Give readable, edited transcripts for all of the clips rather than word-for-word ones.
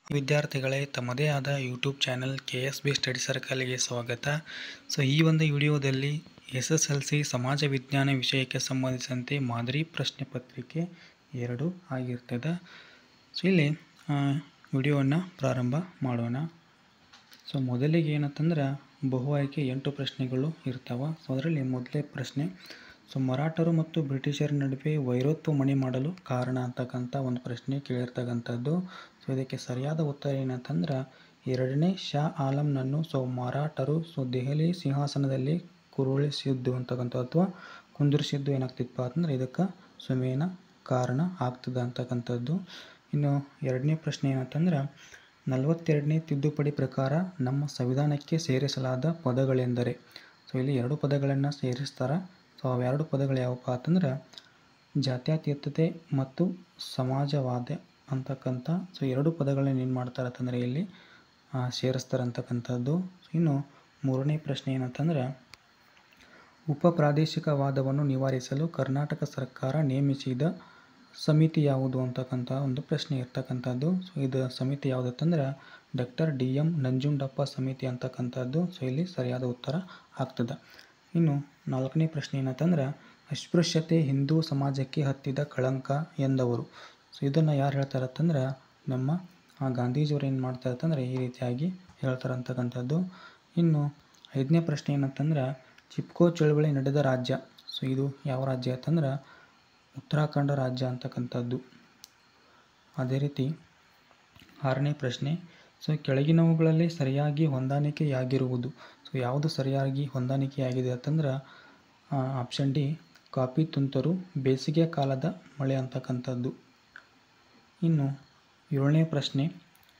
ವಿದ್ಯಾರ್ಥಿಗಳೇ, ತಮ್ಮದೇ ಆದ ಯೂಟ್ಯೂಬ್ ಚಾನಲ್ KSB ಸ್ಟಡಿ ಸರ್ಕಲ್ಗೆ ಸ್ವಾಗತ. ಈ ಒಂದು ವಿಡಿಯೋದಲ್ಲಿ SSLC ಸಮಾಜ ವಿಜ್ಞಾನ ವಿಷಯಕ್ಕೆ ಸಂಬಂಧಿಸಿದಂತೆ ಮಾದರಿ ಪ್ರಶ್ನೆ ಪತ್ರಿಕೆ 2 ಆಗಿರ್ತದೆ. ಇಲ್ಲಿ ವಿಡಿಯೋವನ್ನು ಪ್ರಾರಂಭ ಮಾಡೋಣ. ಮೊದಲಿಗೆ ಏನಂತಂದ್ರೆ ಬಹು ಆಯ್ಕೆ 8 ಪ್ರಶ್ನೆಗಳು ಇರ್ತಾವೆ. ಅದರಲ್ಲಿ ಮೊದಲೇ ಪ್ರಶ್ನೆ, ಮರಾಠರು ಮತ್ತು ಬ್ರಿಟಿಷರ ನಡುವೆ ವೈರತ್ವ ಮನೆ ಮಾಡಲು ಕಾರಣ ಅಂತಕ್ಕಂಥ ಒಂದು ಪ್ರಶ್ನೆ ಕೇಳಿರ್ತಕ್ಕಂಥದ್ದು. ಇದಕ್ಕೆ ಸರಿಯಾದ ಉತ್ತರ ಏನಂತಂದ್ರೆ, ಎರಡನೇ ಶಾ ಆಲಂನನ್ನು ಮರಾಠರು ದೆಹಲಿ ಸಿಂಹಾಸನದಲ್ಲಿ ಕುರುಳಿಸಿದ್ದು ಅಂತಕ್ಕಂಥ ಅಥವಾ ಕುಂದಿರಿಸಿದ್ದು ಏನಾಗ್ತಿತ್ತಪ್ಪ ಅಂತಂದ್ರೆ ಇದಕ್ಕೆ ಮೇನ್ ಕಾರಣ ಆಗ್ತದೆ ಅಂತಕ್ಕಂಥದ್ದು. ಇನ್ನು ಎರಡನೇ ಪ್ರಶ್ನೆ ಏನಂತಂದ್ರೆ, 42ನೇ ತಿದ್ದುಪಡಿ ಪ್ರಕಾರ ನಮ್ಮ ಸಂವಿಧಾನಕ್ಕೆ ಸೇರಿಸಲಾದ ಪದಗಳೆಂದರೆ. ಇಲ್ಲಿ 2 ಪದಗಳನ್ನು ಸೇರಿಸ್ತಾರೆ. ಅವೆರಡು ಪದಗಳು ಯಾವಪ್ಪ ಅಂತಂದ್ರೆ ಜಾತ್ಯತೀತತೆ ಮತ್ತು ಸಮಾಜವಾದ ಅಂತಕ್ಕಂಥ 2 ಪದಗಳನ್ನ ಏನು ಮಾಡ್ತಾರೆ ಅಂತಂದರೆ ಇಲ್ಲಿ ಸೇರಿಸ್ತಾರೆ ಅಂತಕ್ಕಂಥದ್ದು. ಇನ್ನು ಮೂರನೇ ಪ್ರಶ್ನೆ ಏನಂತಂದ್ರೆ, ಉಪ ಪ್ರಾದೇಶಿಕವಾದವನ್ನು ನಿವಾರಿಸಲು ಕರ್ನಾಟಕ ಸರ್ಕಾರ ನೇಮಿಸಿದ ಸಮಿತಿ ಯಾವುದು ಅಂತಕ್ಕಂಥ ಒಂದು ಪ್ರಶ್ನೆ ಇರ್ತಕ್ಕಂಥದ್ದು. ಇದು ಸಮಿತಿ ಯಾವುದಂತಂದ್ರೆ ಡಾಕ್ಟರ್ DM ನಂಜುಂಡಪ್ಪ ಸಮಿತಿ ಅಂತಕ್ಕಂಥದ್ದು. ಇಲ್ಲಿ ಸರಿಯಾದ ಉತ್ತರ ಆಗ್ತದೆ. ಇನ್ನು 4ನೇ ಪ್ರಶ್ನೆ ಏನಂತಂದ್ರೆ, ಅಸ್ಪೃಶ್ಯತೆ ಹಿಂದೂ ಸಮಾಜಕ್ಕೆ ಹತ್ತಿದ ಕಳಂಕ ಎಂದವರು. ಇದನ್ನು ಯಾರು ಹೇಳ್ತಾರೆ ಅಂತಂದ್ರೆ ನಮ್ಮ ಗಾಂಧೀಜಿಯವರು ಏನು ಮಾಡ್ತಾರೆ ಅಂತಂದರೆ ಈ ರೀತಿಯಾಗಿ ಹೇಳ್ತಾರೆ ಅಂತಕ್ಕಂಥದ್ದು. ಇನ್ನು 5ನೇ ಪ್ರಶ್ನೆ ಏನಂತಂದ್ರೆ, ಚಿಪ್ಕೋ ಚಳವಳಿ ನಡೆದ ರಾಜ್ಯ. ಇದು ಯಾವ ರಾಜ್ಯ ಅಂತಂದ್ರೆ ಉತ್ತರಾಖಂಡ ರಾಜ್ಯ ಅಂತಕ್ಕಂಥದ್ದು. ಅದೇ ರೀತಿ 6ನೇ ಪ್ರಶ್ನೆ, ಕೆಳಗಿನವುಗಳಲ್ಲಿ ಸರಿಯಾಗಿ ಹೊಂದಾಣಿಕೆಯಾಗಿರುವುದು. ಯಾವುದು ಸರಿಯಾಗಿ ಹೊಂದಾಣಿಕೆಯಾಗಿದೆ ಅಂತಂದ್ರೆ ಆಪ್ಷನ್ ಡಿ ಕಾಫಿ ತುಂತುರು ಬೇಸಿಗೆ ಕಾಲದ ಮಳೆ ಅಂತಕ್ಕಂಥದ್ದು. ಇನ್ನು 7ನೇ ಪ್ರಶ್ನೆ,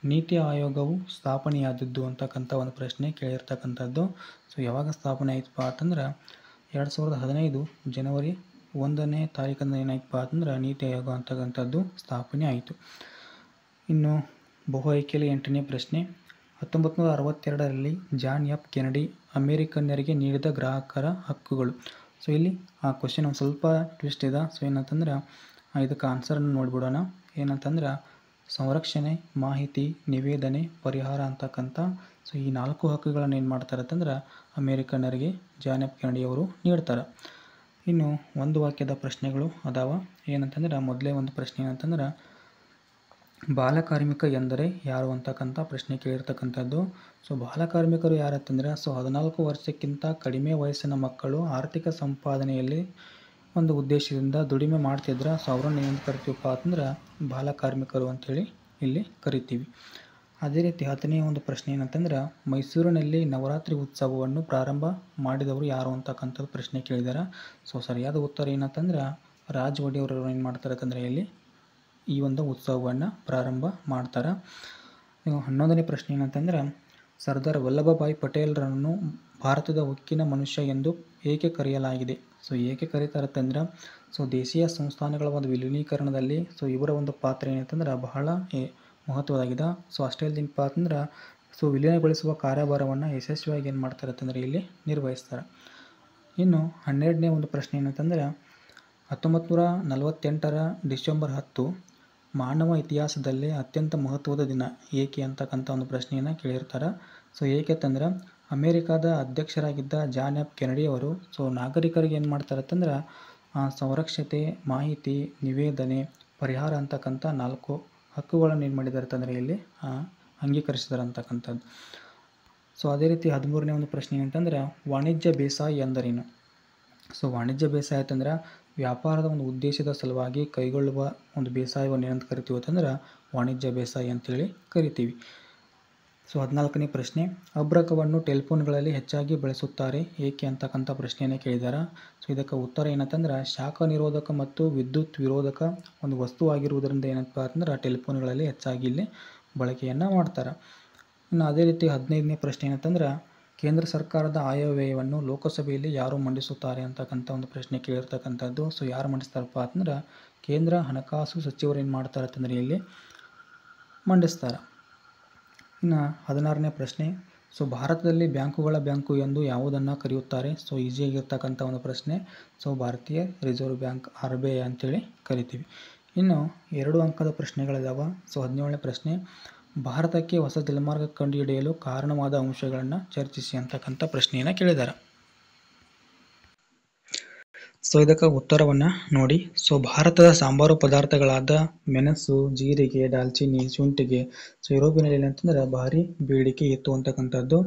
ನೀತಿ ಆಯೋಗವು ಸ್ಥಾಪನೆಯಾದದ್ದು ಅಂತಕ್ಕಂಥ ಒಂದು ಪ್ರಶ್ನೆ ಕೇಳಿರ್ತಕ್ಕಂಥದ್ದು. ಯಾವಾಗ ಸ್ಥಾಪನೆ ಆಯ್ತಪ್ಪ ಅಂತಂದ್ರೆ 2015 ಜನವರಿ 1ನೇ ತಾರೀಕಂದು ಏನಾಯ್ತಪ್ಪ ಅಂತಂದ್ರೆ ನೀತಿ ಆಯೋಗ ಅಂತಕ್ಕಂಥದ್ದು ಸ್ಥಾಪನೆ ಆಯಿತು. ಇನ್ನು ಬಹು ಆಯ್ಕೆಯಲ್ಲಿ 8ನೇ ಪ್ರಶ್ನೆ, 1962ರಲ್ಲಿ ಜಾನ್ ಎಫ್ ಕೆನಡಿ ಅಮೇರಿಕನ್ನರಿಗೆ ನೀಡಿದ ಗ್ರಾಹಕರ ಹಕ್ಕುಗಳು. ಇಲ್ಲಿ ಆ ಕ್ವಶನ್ ಒಂದು ಸ್ವಲ್ಪ ಟ್ವಿಸ್ಟ್ ಇದೆ. ಏನಂತಂದ್ರೆ ಇದಕ್ಕೆ ಆನ್ಸರನ್ನು ನೋಡ್ಬಿಡೋಣ. ಏನಂತಂದ್ರೆ ಸಂರಕ್ಷಣೆ, ಮಾಹಿತಿ, ನಿವೇದನೆ, ಪರಿಹಾರ ಅಂತಕ್ಕಂಥ ಈ 4 ಹಕ್ಕುಗಳನ್ನು ಏನು ಮಾಡ್ತಾರೆ ಅಂತಂದ್ರೆ ಅಮೇರಿಕನ್ನರಿಗೆ ಜಾನ್ ಎಫ್ ಕೆನಡಿ ಅವರು ನೀಡ್ತಾರೆ. ಇನ್ನು ಒಂದು ವಾಕ್ಯದ ಪ್ರಶ್ನೆಗಳು ಅದಾವ. ಏನಂತಂದ್ರೆ ಮೊದಲೇ ಒಂದು ಪ್ರಶ್ನೆ ಏನಂತಂದ್ರೆ, ಬಾಲಕಾರ್ಮಿಕ ಎಂದರೆ ಯಾರು ಅಂತಕ್ಕಂಥ ಪ್ರಶ್ನೆ ಕೇಳಿರ್ತಕ್ಕಂಥದ್ದು. ಬಾಲಕಾರ್ಮಿಕರು ಯಾರಂತಂದರೆ 14 ವರ್ಷಕ್ಕಿಂತ ಕಡಿಮೆ ವಯಸ್ಸಿನ ಮಕ್ಕಳು ಆರ್ಥಿಕ ಸಂಪಾದನೆಯಲ್ಲಿ ಒಂದು ಉದ್ದೇಶದಿಂದ ದುಡಿಮೆ ಮಾಡ್ತಿದ್ರೆ ಅವ್ರನ್ನ ಏನು ಕರಿತೀವಪ್ಪ ಅಂತಂದ್ರೆ ಬಾಲಕಾರ್ಮಿಕರು ಅಂಥೇಳಿ ಇಲ್ಲಿ ಕರಿತೀವಿ. ಅದೇ ರೀತಿ 10ನೇ ಒಂದು ಪ್ರಶ್ನೆ ಏನಂತಂದ್ರೆ, ಮೈಸೂರಿನಲ್ಲಿ ನವರಾತ್ರಿ ಉತ್ಸವವನ್ನು ಪ್ರಾರಂಭ ಮಾಡಿದವರು ಯಾರು ಅಂತಕ್ಕಂಥದ್ದು ಪ್ರಶ್ನೆ ಕೇಳಿದ್ದಾರೆ. ಸರಿಯಾದ ಉತ್ತರ ಏನಂತಂದ್ರೆ ರಾಜ್ ಒಡೆಯವರು ಏನು ಮಾಡ್ತಾರೆ ಅಂತಂದರೆ ಇಲ್ಲಿ ಈ ಒಂದು ಉತ್ಸವವನ್ನು ಪ್ರಾರಂಭ ಮಾಡ್ತಾರೆ. 11ನೇ ಪ್ರಶ್ನೆ ಏನಂತಂದ್ರೆ, ಸರ್ದಾರ್ ವಲ್ಲಭಭಾಯಿ ಪಟೇಲ್ರನ್ನು ಭಾರತದ ಉಕ್ಕಿನ ಮನುಷ್ಯ ಎಂದು ಏಕೆ ಕರೆಯಲಾಗಿದೆ. ಏಕೆ ಕರೀತಾರೆ ಅಂತಂದ್ರೆ ದೇಶೀಯ ಸಂಸ್ಥಾನಗಳ ಒಂದು ವಿಲೀನೀಕರಣದಲ್ಲಿ ಇವರ ಒಂದು ಪಾತ್ರ ಏನಂತಂದ್ರೆ ಬಹಳ ಮಹತ್ವದಾಗಿದೆ. ಅಷ್ಟೇ ಇಲ್ಲದಪ್ಪ ಅಂತಂದ್ರೆ ವಿಲೀನಗೊಳಿಸುವ ಕಾರ್ಯಭಾರವನ್ನು ಯಶಸ್ವಿಯಾಗಿ ಏನು ಮಾಡ್ತಾರೆ ಅಂತಂದರೆ ಇಲ್ಲಿ ನಿರ್ವಹಿಸ್ತಾರೆ. ಇನ್ನು 12ನೇ ಒಂದು ಪ್ರಶ್ನೆ ಏನಂತಂದ್ರೆ, 1948ರ ಡಿಸೆಂಬರ್ 10 ಮಾನವ ಇತಿಹಾಸದಲ್ಲಿ ಅತ್ಯಂತ ಮಹತ್ವದ ದಿನ ಏಕೆ ಅಂತಕ್ಕಂಥ ಒಂದು ಪ್ರಶ್ನೆಯನ್ನು ಕೇಳಿರ್ತಾರೆ. ಏಕೆಂತಂದ್ರೆ ಅಮೇರಿಕಾದ ಅಧ್ಯಕ್ಷರಾಗಿದ್ದ ಜಾನ್ ಎಫ್ ಕೆನಡಿ ಅವರು ನಾಗರಿಕರಿಗೆ ಏನು ಮಾಡ್ತಾರೆ ಅಂತಂದ್ರೆ ಸಂರಕ್ಷತೆ, ಮಾಹಿತಿ, ನಿವೇದನೆ, ಪರಿಹಾರ ಅಂತಕ್ಕಂಥ 4 ಹಕ್ಕುಗಳನ್ನು ಏನು ಮಾಡಿದ್ದಾರೆ ಅಂತಂದರೆ ಇಲ್ಲಿ ಅಂಗೀಕರಿಸಿದ್ದಾರೆ ಅಂತಕ್ಕಂಥದ್ದು. ಅದೇ ರೀತಿ 13ನೇ ಒಂದು ಪ್ರಶ್ನೆ ಏನಂತಂದ್ರೆ, ವಾಣಿಜ್ಯ ಬೇಸಾಯ ಎಂದರೇನು. ವಾಣಿಜ್ಯ ಬೇಸಾಯ ಅಂತಂದ್ರೆ ವ್ಯಾಪಾರದ ಒಂದು ಉದ್ದೇಶದ ಸಲುವಾಗಿ ಕೈಗೊಳ್ಳುವ ಒಂದು ಬೇಸಾಯವನ್ನು ಏನಂತ ಕರಿತೀವಿ ಅಂತಂದ್ರೆ ವಾಣಿಜ್ಯ ಬೇಸಾಯ ಅಂತೇಳಿ ಕರಿತೀವಿ. 14ನೇ ಪ್ರಶ್ನೆ, ಅಬ್ರಕವನ್ನು ಟೆಲಿಫೋನ್ಗಳಲ್ಲಿ ಹೆಚ್ಚಾಗಿ ಬಳಸುತ್ತಾರೆ ಏಕೆ ಅಂತಕ್ಕಂಥ ಪ್ರಶ್ನೆಯನ್ನು ಕೇಳಿದ್ದಾರೆ. ಇದಕ್ಕೆ ಉತ್ತರ ಏನಂತಂದ್ರೆ ಶಾಖ ನಿರೋಧಕ ಮತ್ತು ವಿದ್ಯುತ್ ವಿರೋಧಕ ಒಂದು ವಸ್ತುವಾಗಿರುವುದರಿಂದ ಏನಪ್ಪ ಅಂತಂದ್ರೆ ಟೆಲಿಫೋನ್ಗಳಲ್ಲಿ ಹೆಚ್ಚಾಗಿ ಇಲ್ಲಿ ಬಳಕೆಯನ್ನು ಮಾಡ್ತಾರೆ. ಇನ್ನು ಅದೇ ರೀತಿ 15ನೇ ಪ್ರಶ್ನೆ ಏನಂತಂದ್ರೆ, ಕೇಂದ್ರ ಸರ್ಕಾರದ ಆಯವ್ಯಯವನ್ನು ಲೋಕಸಭೆಯಲ್ಲಿ ಯಾರು ಮಂಡಿಸುತ್ತಾರೆ ಅಂತಕ್ಕಂಥ ಒಂದು ಪ್ರಶ್ನೆ ಕೇಳಿರ್ತಕ್ಕಂಥದ್ದು. ಯಾರು ಮಂಡಿಸ್ತಾರಪ್ಪ ಅಂತಂದ್ರೆ ಕೇಂದ್ರ ಹಣಕಾಸು ಸಚಿವರು ಏನು ಮಾಡ್ತಾರೆ ಅಂತಂದರೆ ಇಲ್ಲಿ ಮಂಡಿಸ್ತಾರೆ. ಇನ್ನು 16ನೇ ಪ್ರಶ್ನೆ, ಸೊ ಭಾರತದಲ್ಲಿ ಬ್ಯಾಂಕುಗಳ ಬ್ಯಾಂಕು ಎಂದು ಯಾವುದನ್ನು ಕರೆಯುತ್ತಾರೆ? ಸೊ ಈಸಿಯಾಗಿರ್ತಕ್ಕಂಥ ಒಂದು ಪ್ರಶ್ನೆ. ಸೊ ಭಾರತೀಯ ರಿಸರ್ವ್ ಬ್ಯಾಂಕ್ RBI ಅಂತೇಳಿ ಕರಿತೀವಿ. ಇನ್ನು 2 ಅಂಕದ ಪ್ರಶ್ನೆಗಳಿದಾವೆ. ಸೊ 17ನೇ ಪ್ರಶ್ನೆ, ಭಾರತಕ್ಕೆ ಹೊಸ ಜಲಮಾರ್ಗ ಕಂಡುಹಿಡಿಯಲು ಕಾರಣವಾದ ಅಂಶಗಳನ್ನು ಚರ್ಚಿಸಿ ಅಂತಕ್ಕಂಥ ಪ್ರಶ್ನೆಯನ್ನು ಕೇಳಿದ್ದಾರೆ. ಸೊ ಇದಕ್ಕೆ ಉತ್ತರವನ್ನು ನೋಡಿ. ಸೊ ಭಾರತದ ಸಾಂಬಾರು ಪದಾರ್ಥಗಳಾದ ಮೆಣಸು, ಜೀರಿಗೆ, ದಾಲ್ಚಿನ್ನಿ, ಶುಂಠಿಗೆ ಸೊ ಯುರೋಪಿನಲ್ಲಿ ಅಂತಂದ್ರೆ ಭಾರಿ ಬೇಡಿಕೆ ಇತ್ತು ಅಂತಕ್ಕಂಥದ್ದು.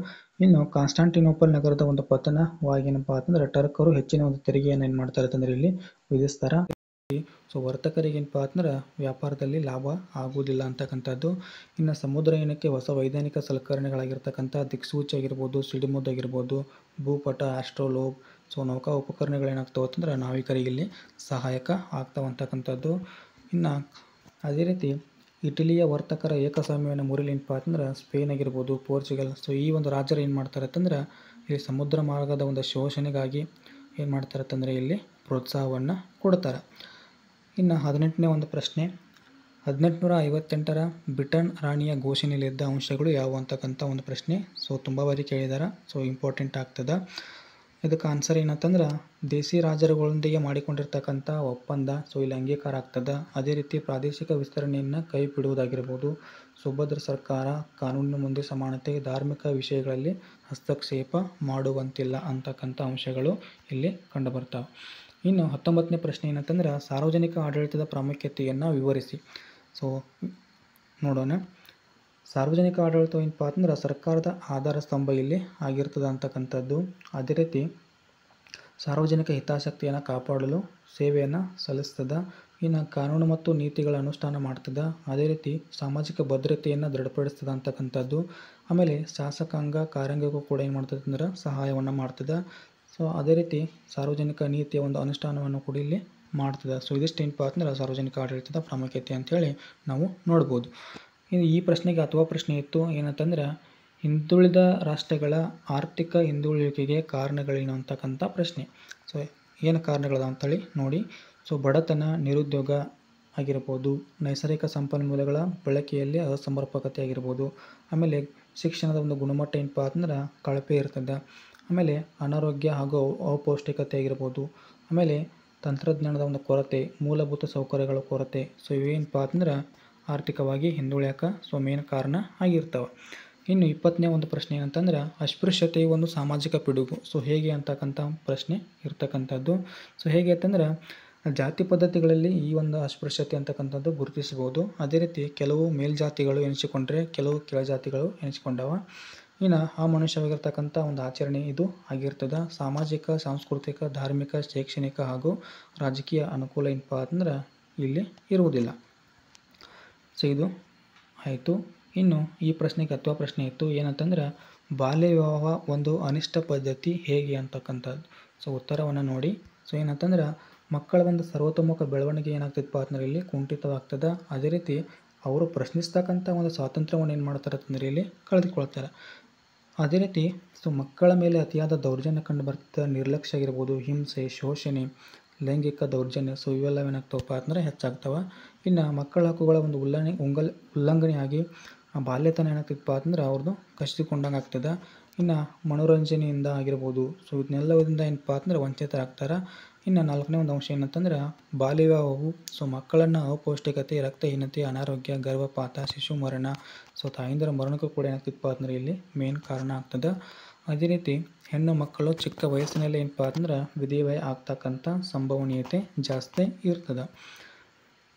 ಇನ್ನು ಕಾನ್ಸ್ಟಾಂಟಿನೋಪಲ್ ನಗರದ ಒಂದು ಪತನವಾಗೇನಪ್ಪ ಅಂತಂದ್ರೆ ಟರ್ಕರು ಹೆಚ್ಚಿನ ಒಂದು ತೆರಿಗೆಯನ್ನು ಏನು ಮಾಡ್ತಾರೆ ಅಂತಂದ್ರೆ ಇಲ್ಲಿ ವಿಧಿಸ್ತಾರ. ಸೊ ವರ್ತಕರಿಗೆ ಏನಪ್ಪ ಅಂತಂದ್ರೆ ವ್ಯಾಪಾರದಲ್ಲಿ ಲಾಭ ಆಗುವುದಿಲ್ಲ ಅಂತಕ್ಕಂಥದ್ದು. ಇನ್ನು ಸಮುದ್ರಯಾನಕ್ಕೆ ಹೊಸ ವೈಜ್ಞಾನಿಕ ಸಲಕರಣೆಗಳಾಗಿರ್ತಕ್ಕಂಥ ದಿಕ್ಸೂಚಿ ಆಗಿರ್ಬೋದು, ಸಿಡಿಮದ್ದು ಆಗಿರ್ಬೋದು, ಭೂಪಟ, ಆಸ್ಟ್ರೋಲೋಬ್ ಸೊ ನೌಕಾ ಉಪಕರಣಗಳೇನಾಗ್ತಾವೆ ಅಂತಂದ್ರೆ ನಾವಿಕರಿಗೆ ಇಲ್ಲಿ ಸಹಾಯಕ ಆಗ್ತಾವಂತಕ್ಕಂಥದ್ದು. ಇನ್ನು ಅದೇ ರೀತಿ ಇಟಲಿಯ ವರ್ತಕರ ಏಕಸ್ವಾಮ್ಯವನ್ನು ಮುರಿಲೇನಪ್ಪ ಅಂತಂದ್ರೆ ಸ್ಪೇನ್ ಆಗಿರ್ಬೋದು, ಪೋರ್ಚುಗಲ್ ಸೊ ಈ ಒಂದು ರಾಜ್ಯರು ಏನು ಮಾಡ್ತಾರೆ ಅಂತಂದ್ರೆ ಇಲ್ಲಿ ಸಮುದ್ರ ಮಾರ್ಗದ ಒಂದು ಶೋಷಣೆಗಾಗಿ ಏನು ಮಾಡ್ತಾರೆ ಅಂತಂದರೆ ಇಲ್ಲಿ ಪ್ರೋತ್ಸಾಹವನ್ನು ಕೊಡ್ತಾರೆ. ಇನ್ನು 18ನೇ ಒಂದು ಪ್ರಶ್ನೆ, 1858ರ ಬ್ರಿಟನ್ ರಾಣಿಯ ಘೋಷಣೆಯಲ್ಲಿದ್ದ ಅಂಶಗಳು ಯಾವುವು ಅಂತಕ್ಕಂಥ ಒಂದು ಪ್ರಶ್ನೆ. ಸೊ ತುಂಬ ಬಾರಿ ಕೇಳಿದ್ದಾರೆ. ಸೊ ಇಂಪಾರ್ಟೆಂಟ್ ಆಗ್ತದೆ. ಇದಕ್ಕೆ ಆನ್ಸರ್ ಏನಂತಂದ್ರೆ ದೇಸಿ ರಾಜರುಗಳೊಂದಿಗೆ ಮಾಡಿಕೊಂಡಿರ್ತಕ್ಕಂಥ ಒಪ್ಪಂದ ಸೊ ಇಲ್ಲಿ ಅಂಗೀಕಾರ ಆಗ್ತದೆ. ಅದೇ ರೀತಿ ಪ್ರಾದೇಶಿಕ ವಿಸ್ತರಣೆಯನ್ನು ಕೈ ಬಿಡುವುದಾಗಿರ್ಬೋದು, ಸುಭದ್ರ ಸರ್ಕಾರ, ಕಾನೂನಿನ ಮುಂದೆ ಸಮಾನತೆ, ಧಾರ್ಮಿಕ ವಿಷಯಗಳಲ್ಲಿ ಹಸ್ತಕ್ಷೇಪ ಮಾಡುವಂತಿಲ್ಲ ಅಂತಕ್ಕಂಥ ಅಂಶಗಳು ಇಲ್ಲಿ ಕಂಡುಬರ್ತಾವೆ. ಇನ್ನು 19ನೇ ಪ್ರಶ್ನೆ ಏನಂತಂದ್ರೆ ಸಾರ್ವಜನಿಕ ಆಡಳಿತದ ಪ್ರಾಮುಖ್ಯತೆಯನ್ನು ವಿವರಿಸಿ. ಸೊ ನೋಡೋಣ. ಸಾರ್ವಜನಿಕ ಆಡಳಿತ ಏನಪ್ಪ ಅಂತಂದ್ರೆ ಸರ್ಕಾರದ ಆಧಾರ ಸ್ತಂಭ ಇಲ್ಲಿ ಆಗಿರ್ತದೆ ಅಂತಕ್ಕಂಥದ್ದು. ಅದೇ ರೀತಿ ಸಾರ್ವಜನಿಕ ಹಿತಾಸಕ್ತಿಯನ್ನು ಕಾಪಾಡಲು ಸೇವೆಯನ್ನು ಸಲ್ಲಿಸ್ತದೆ. ಇನ್ನು ಕಾನೂನು ಮತ್ತು ನೀತಿಗಳ ಅನುಷ್ಠಾನ ಮಾಡ್ತದೆ. ಅದೇ ರೀತಿ ಸಾಮಾಜಿಕ ಭದ್ರತೆಯನ್ನು ದೃಢಪಡಿಸ್ತದೆ ಅಂತಕ್ಕಂಥದ್ದು. ಆಮೇಲೆ ಶಾಸಕಾಂಗ ಕಾರ್ಯಾಂಗಕ್ಕೂ ಕೂಡ ಏನು ಮಾಡ್ತದೆ ಅಂದ್ರೆ ಸಹಾಯವನ್ನು ಮಾಡ್ತದೆ. ಸೊ ಅದೇ ರೀತಿ ಸಾರ್ವಜನಿಕ ನೀತಿಯ ಒಂದು ಅನುಷ್ಠಾನವನ್ನು ಕೂಡ ಇಲ್ಲಿ ಮಾಡ್ತದೆ. ಸೊ ಇದಿಷ್ಟು ಏನಪ್ಪ ಅಂತಂದ್ರೆ ಸಾರ್ವಜನಿಕ ಆಡಳಿತದ ಪ್ರಾಮುಖ್ಯತೆ ಅಂತೇಳಿ ನಾವು ನೋಡ್ಬೋದು. ಈ ಪ್ರಶ್ನೆಗೆ ಅಥವಾ ಪ್ರಶ್ನೆ ಇತ್ತು ಏನಂತಂದ್ರೆ ಹಿಂದುಳಿದ ರಾಷ್ಟ್ರಗಳ ಆರ್ಥಿಕ ಹಿಂದುಳಿಯುವಿಕೆಗೆ ಕಾರಣಗಳೇನು ಅಂತಕ್ಕಂಥ ಪ್ರಶ್ನೆ. ಸೊ ಏನು ಕಾರಣಗಳದ ಅಂತೇಳಿ ನೋಡಿ. ಸೊ ಬಡತನ, ನಿರುದ್ಯೋಗ ಆಗಿರ್ಬೋದು, ನೈಸರ್ಗಿಕ ಸಂಪನ್ಮೂಲಗಳ ಬಳಕೆಯಲ್ಲಿ ಅಸಮರ್ಪಕತೆ ಆಗಿರ್ಬೋದು, ಆಮೇಲೆ ಶಿಕ್ಷಣದ ಒಂದು ಗುಣಮಟ್ಟ ಏನಪ್ಪ ಅಂತಂದ್ರೆ ಕಳಪೆ ಇರ್ತದೆ, ಆಮೇಲೆ ಅನಾರೋಗ್ಯ ಹಾಗೂ ಅಪೌಷ್ಟಿಕತೆ ಆಗಿರ್ಬೋದು, ಆಮೇಲೆ ತಂತ್ರಜ್ಞಾನದ ಒಂದು ಕೊರತೆ, ಮೂಲಭೂತ ಸೌಕರ್ಯಗಳ ಕೊರತೆ. ಸೊ ಇವೇನಪ್ಪ ಅಂತಂದ್ರೆ ಆರ್ಥಿಕವಾಗಿ ಹಿಂದುಳಿಯಕ್ಕೆ ಸೊ ಮೇನ್ ಕಾರಣ ಆಗಿರ್ತವೆ. ಇನ್ನು 20ನೇ ಒಂದು ಪ್ರಶ್ನೆ ಏನಂತಂದ್ರೆ ಅಸ್ಪೃಶ್ಯತೆಯು ಒಂದು ಸಾಮಾಜಿಕ ಪಿಡುಗು. ಸೊ ಹೇಗೆ ಅಂತಕ್ಕಂಥ ಪ್ರಶ್ನೆ ಇರ್ತಕ್ಕಂಥದ್ದು. ಸೊ ಹೇಗೆ ಅಂತಂದ್ರೆ ಜಾತಿ ಪದ್ಧತಿಗಳಲ್ಲಿ ಈ ಒಂದು ಅಸ್ಪೃಶ್ಯತೆ ಅಂತಕ್ಕಂಥದ್ದು ಗುರುತಿಸಬಹುದು. ಅದೇ ರೀತಿ ಕೆಲವು ಮೇಲ್ಜಾತಿಗಳು ಎನಿಸಿಕೊಂಡ್ರೆ ಕೆಲವು ಕೆಳಜಾತಿಗಳು ಎನಿಸಿಕೊಂಡವ. ಇನ್ನು ಅಮನುಷ್ಯವಾಗಿರ್ತಕ್ಕಂಥ ಒಂದು ಆಚರಣೆ ಇದು ಆಗಿರ್ತದೆ. ಸಾಮಾಜಿಕ, ಸಾಂಸ್ಕೃತಿಕ, ಧಾರ್ಮಿಕ, ಶೈಕ್ಷಣಿಕ ಹಾಗೂ ರಾಜಕೀಯ ಅನುಕೂಲ ಏನಪ್ಪ ಅಂತಂದ್ರೆ ಇಲ್ಲಿ ಇರುವುದಿಲ್ಲ. ಸೊ ಇದು ಆಯಿತು. ಇನ್ನು ಈ ಪ್ರಶ್ನೆಗೆ ಅಥವಾ ಪ್ರಶ್ನೆ ಇತ್ತು ಏನಂತಂದ್ರೆ ಬಾಲ್ಯ ವಿವಾಹ ಒಂದು ಅನಿಷ್ಟ ಪದ್ಧತಿ ಹೇಗೆ ಅಂತಕ್ಕಂಥದ್ದು. ಸೊ ಉತ್ತರವನ್ನು ನೋಡಿ. ಸೊ ಏನಂತಂದ್ರೆ ಮಕ್ಕಳ ಒಂದು ಸರ್ವತೋಮುಖ ಬೆಳವಣಿಗೆ ಏನಾಗ್ತದಪ್ಪ ಅಂತಂದ್ರೆ ಇಲ್ಲಿ ಕುಂಠಿತವಾಗ್ತದೆ. ಅದೇ ರೀತಿ ಅವರು ಪ್ರಶ್ನಿಸ್ತಕ್ಕಂಥ ಒಂದು ಸ್ವಾತಂತ್ರ್ಯವನ್ನು ಏನು ಮಾಡ್ತಾರೆ ಅಂತಂದ್ರೆ ಇಲ್ಲಿ ಕಳೆದುಕೊಳ್ತಾರೆ. ಅದೇ ರೀತಿ ಸೊ ಮಕ್ಕಳ ಮೇಲೆ ಅತಿಯಾದ ದೌರ್ಜನ್ಯ ಕಂಡು ಬರ್ತದೆ. ನಿರ್ಲಕ್ಷ್ಯ ಆಗಿರ್ಬೋದು, ಹಿಂಸೆ, ಶೋಷಣೆ, ಲೈಂಗಿಕ ದೌರ್ಜನ್ಯ ಸೊ ಇವೆಲ್ಲ ಏನಾಗ್ತವಪ್ಪ ಅಂತಂದ್ರೆ ಹೆಚ್ಚಾಗ್ತವೆ. ಇನ್ನು ಮಕ್ಕಳ ಹಕ್ಕುಗಳ ಒಂದು ಉಲ್ಲಂಘನೆಯಾಗಿ ಬಾಲ್ಯತನ ಏನಾಗ್ತದಪ್ಪ ಅಂತಂದ್ರೆ ಅವ್ರದ್ದು ಕಸಿದುಕೊಂಡಂಗೆ ಆಗ್ತದೆ. ಇನ್ನು ಮನೋರಂಜನೆಯಿಂದ ಆಗಿರ್ಬೋದು ಸೊ ಇದನ್ನೆಲ್ಲದಿಂದ ಏನಪ್ಪ ಅಂತಂದ್ರೆ ವಂಚಿತರಾಗ್ತಾರೆ. ಇನ್ನು 4ನೇ ಒಂದು ಅಂಶ ಏನಂತಂದ್ರೆ ಬಾಲ್ಯ ವಿವಾಹವು ಸೊ ಮಕ್ಕಳನ್ನು ಅಪೌಷ್ಟಿಕತೆ, ರಕ್ತಹೀನತೆ, ಅನಾರೋಗ್ಯ, ಗರ್ಭಪಾತ, ಶಿಶು ಮರಣ ಸೊ ತಾಯಂದಿರ ಮರಣಕ್ಕೂ ಕೂಡ ಏನಾಗ್ತದಪ್ಪ ಅಂತಂದ್ರೆ ಇಲ್ಲಿ ಮೇನ್ ಕಾರಣ ಆಗ್ತದೆ. ಅದೇ ರೀತಿ ಹೆಣ್ಣು ಮಕ್ಕಳು ಚಿಕ್ಕ ವಯಸ್ಸಿನಲ್ಲಿ ಏನಪ್ಪ ಅಂತಂದ್ರೆ ವಿಧೇಯ ಆಗ್ತಕ್ಕಂಥ ಸಂಭವನೀಯತೆ ಜಾಸ್ತಿ ಇರ್ತದೆ.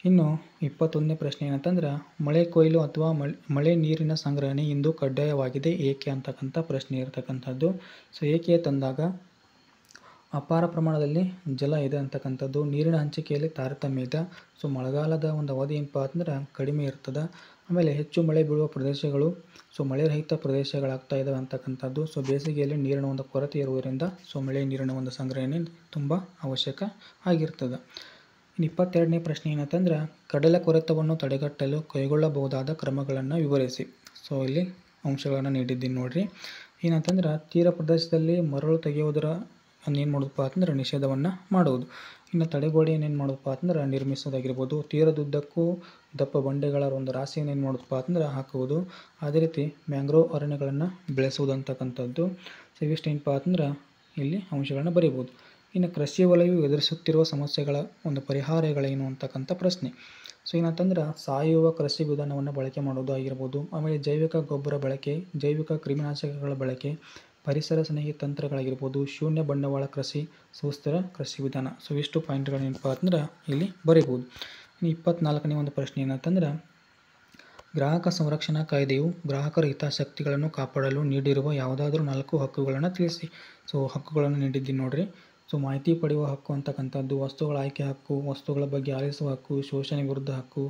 ಇನ್ನು 21ನೇ ಪ್ರಶ್ನೆ ಏನಂತಂದ್ರೆ ಮಳೆ ಕೊಯ್ಲು ಅಥವಾ ಮಳೆ ನೀರಿನ ಸಂಗ್ರಹಣೆ ಇಂದು ಕಡ್ಡಾಯವಾಗಿದೆ ಏಕೆ ಅಂತಕ್ಕಂಥ ಪ್ರಶ್ನೆ ಇರ್ತಕ್ಕಂಥದ್ದು. ಸೊ ಏಕೆ ತಂದಾಗ ಅಪಾರ ಪ್ರಮಾಣದಲ್ಲಿ ಜಲ ಇದೆ ಅಂತಕ್ಕಂಥದ್ದು, ನೀರಿನ ಹಂಚಿಕೆಯಲ್ಲಿ ತಾರತಮ್ಯ ಇದೆ. ಸೊ ಮಳೆಗಾಲದ ಒಂದು ಅವಧಿ ಏನಪ್ಪ ಅಂತಂದ್ರೆ ಕಡಿಮೆ ಇರ್ತದೆ. ಆಮೇಲೆ ಹೆಚ್ಚು ಮಳೆ ಬೀಳುವ ಪ್ರದೇಶಗಳು ಸೊ ಮಳೆ ರಹಿತ ಪ್ರದೇಶಗಳಾಗ್ತಾ ಇದ್ದಾವೆ ಅಂತಕ್ಕಂಥದ್ದು. ಸೊ ಬೇಸಿಗೆಯಲ್ಲಿ ನೀರಿನ ಒಂದು ಕೊರತೆ ಇರುವುದರಿಂದ ಸೊ ಮಳೆ ನೀರಿನ ಒಂದು ಸಂಗ್ರಹಣೆ ತುಂಬ ಅವಶ್ಯಕ ಆಗಿರ್ತದೆ. ಇನ್ನು 22ನೇ ಪ್ರಶ್ನೆ ಏನಂತಂದ್ರೆ ಕಡಲ ಕೊರೆತವನ್ನು ತಡೆಗಟ್ಟಲು ಕೈಗೊಳ್ಳಬಹುದಾದ ಕ್ರಮಗಳನ್ನು ವಿವರಿಸಿ. ಸೊ ಇಲ್ಲಿ ಅಂಶಗಳನ್ನು ನೀಡಿದ್ದೀನಿ ನೋಡ್ರಿ. ಏನಂತಂದ್ರೆ ತೀರ ಪ್ರದೇಶದಲ್ಲಿ ಮರಳು ತೆಗೆಯುವುದರ ಏನು ಮಾಡೋದಪ್ಪ ಅಂತಂದ್ರೆ ನಿಷೇಧವನ್ನು ಮಾಡುವುದು. ಇನ್ನು ತಡೆಗೋಡೆಯನ್ನು ಏನು ಮಾಡೋದಪ್ಪ ಅಂತಂದ್ರೆ ನಿರ್ಮಿಸೋದಾಗಿರ್ಬೋದು. ತೀರದುದ್ದಕ್ಕೂ ದಪ್ಪ ಬಂಡೆಗಳ ಒಂದು ರಾಶಿಯನ್ನು ಏನು ಮಾಡೋದಪ್ಪ ಅಂದ್ರೆ ಹಾಕುವುದು. ಅದೇ ರೀತಿ ಮ್ಯಾಂಗ್ರೋವ್ ಅರಣ್ಯಗಳನ್ನು ಬೆಳೆಸುವುದು ಅಂತಕ್ಕಂಥದ್ದು. ಸೊ ಇವಿಷ್ಟು ಏನಪ್ಪ ಅಂತಂದ್ರೆ ಇಲ್ಲಿ ಅಂಶಗಳನ್ನ ಬರೀಬೋದು. ಇನ್ನು ಕೃಷಿ ವಲಯವು ಎದುರಿಸುತ್ತಿರುವ ಸಮಸ್ಯೆಗಳ ಒಂದು ಪರಿಹಾರಗಳೇನು ಅಂತಕ್ಕಂಥ ಪ್ರಶ್ನೆ. ಸೊ ಏನಂತಂದ್ರೆ ಸಾವಯವ ಕೃಷಿ ವಿಧಾನವನ್ನು ಬಳಕೆ ಮಾಡೋದು ಆಗಿರ್ಬೋದು, ಆಮೇಲೆ ಜೈವಿಕ ಗೊಬ್ಬರ ಬಳಕೆ, ಜೈವಿಕ ಕ್ರಿಮಿನಾಶಕಗಳ ಬಳಕೆ, ಪರಿಸರ ಸ್ನೇಹಿ ತಂತ್ರಗಳಾಗಿರ್ಬೋದು, ಶೂನ್ಯ ಬಂಡವಾಳ ಕೃಷಿ, ಸುಸ್ಥಿರ ಕೃಷಿ ವಿಧಾನ. ಸೊ ಇಷ್ಟು ಪಾಯಿಂಟ್ಗಳೇನಪ್ಪ ಅಂತಂದ್ರೆ ಇಲ್ಲಿ ಬರೀಬೋದು. ಇನ್ನು 24ನೇ ಒಂದು ಪ್ರಶ್ನೆ ಏನಂತಂದ್ರೆ ಗ್ರಾಹಕ ಸಂರಕ್ಷಣಾ ಕಾಯ್ದೆಯು ಗ್ರಾಹಕರ ಹಿತಾಸಕ್ತಿಗಳನ್ನು ಕಾಪಾಡಲು ನೀಡಿರುವ ಯಾವುದಾದ್ರೂ 4 ಹಕ್ಕುಗಳನ್ನು ತಿಳಿಸಿ. ಸೊ ಹಕ್ಕುಗಳನ್ನು ನೀಡಿದ್ದೀನಿ ನೋಡ್ರಿ. ಸೊ ಮಾಹಿತಿ ಪಡೆಯುವ ಹಕ್ಕು ಅಂತಕ್ಕಂಥದ್ದು, ವಸ್ತುಗಳ ಆಯ್ಕೆ ಹಕ್ಕು, ವಸ್ತುಗಳ ಬಗ್ಗೆ ಆಲಿಸುವ ಹಕ್ಕು, ಶೋಷಣೆ ವಿರುದ್ಧ ಹಕ್ಕು.